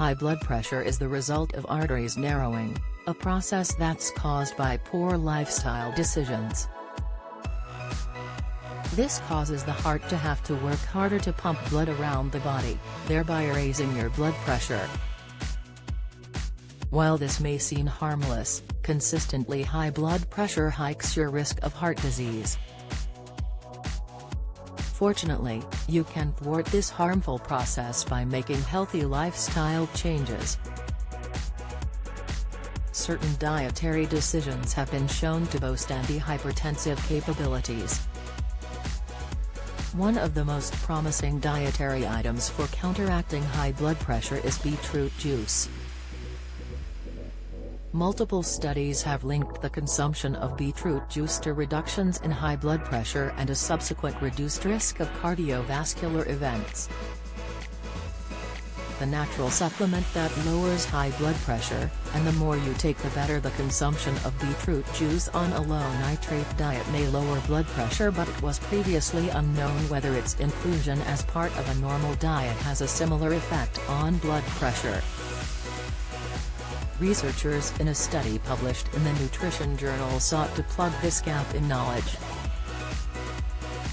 High blood pressure is the result of arteries narrowing, a process that's caused by poor lifestyle decisions. This causes the heart to have to work harder to pump blood around the body, thereby raising your blood pressure. While this may seem harmless, consistently high blood pressure hikes your risk of heart disease. Fortunately, you can thwart this harmful process by making healthy lifestyle changes. Certain dietary decisions have been shown to boast antihypertensive capabilities. One of the most promising dietary items for counteracting high blood pressure is beetroot juice. Multiple studies have linked the consumption of beetroot juice to reductions in high blood pressure and a subsequent reduced risk of cardiovascular events. The natural supplement that lowers high blood pressure, and the more you take the better. The consumption of beetroot juice on a low nitrate diet may lower blood pressure, but it was previously unknown whether its inclusion as part of a normal diet has a similar effect on blood pressure. Researchers in a study published in the Nutrition Journal sought to plug this gap in knowledge.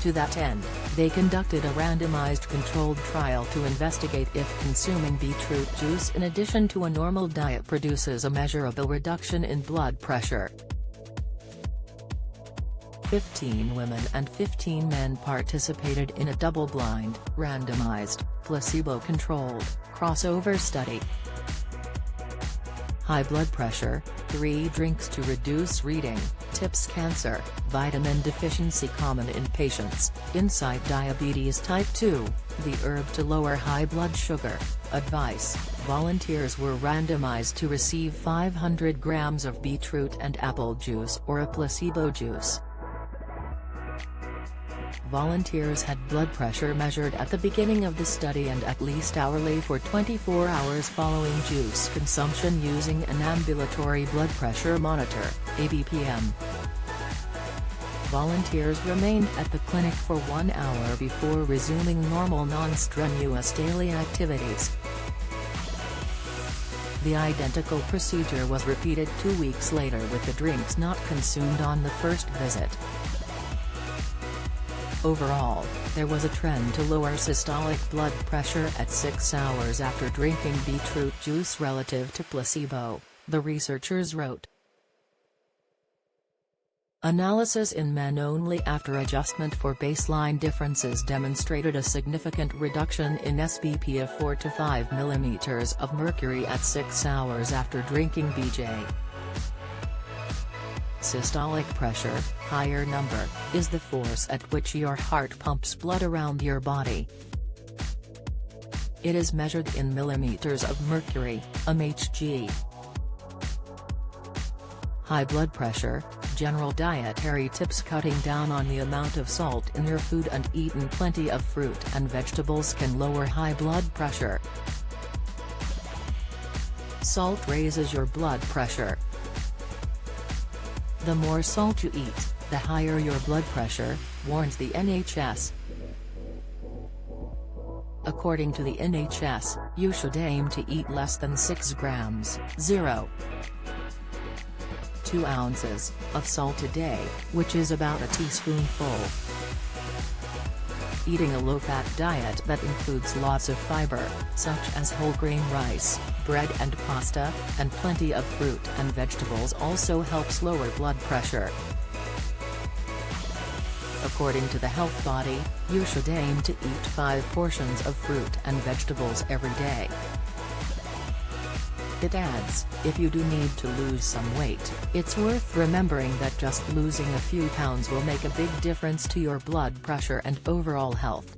To that end, they conducted a randomized controlled trial to investigate if consuming beetroot juice in addition to a normal diet produces a measurable reduction in blood pressure. 15 women and 15 men participated in a double-blind, randomized, placebo-controlled, crossover study. High blood pressure, 3 drinks to reduce reading, tips cancer, vitamin deficiency common in patients, inside diabetes type 2, the herb to lower high blood sugar, advice. Volunteers were randomized to receive 500 grams of beetroot and apple juice or a placebo juice. Volunteers had blood pressure measured at the beginning of the study and at least hourly for 24 hours following juice consumption using an ambulatory blood pressure monitor, ABPM. Volunteers remained at the clinic for 1 hour before resuming normal non-strenuous daily activities. The identical procedure was repeated 2 weeks later with the drinks not consumed on the first visit. Overall, there was a trend to lower systolic blood pressure at 6 hours after drinking beetroot juice relative to placebo, the researchers wrote. Analysis in men only after adjustment for baseline differences demonstrated a significant reduction in SBP of 4 to 5 mm of mercury at 6 hours after drinking BJ. Systolic pressure, higher number, is the force at which your heart pumps blood around your body. It is measured in millimeters of mercury, mmHg. High blood pressure, general dietary tips. Cutting down on the amount of salt in your food and eating plenty of fruit and vegetables can lower high blood pressure. Salt raises your blood pressure. The more salt you eat, the higher your blood pressure, warns the NHS. According to the NHS, you should aim to eat less than 6 grams, 0.2 ounces, of salt a day, which is about a teaspoonful. Eating a low-fat diet that includes lots of fiber, such as whole grain rice, bread and pasta, and plenty of fruit and vegetables also helps lower blood pressure. According to the Health Body, you should aim to eat 5 portions of fruit and vegetables every day. It adds, if you do need to lose some weight, it's worth remembering that just losing a few pounds will make a big difference to your blood pressure and overall health.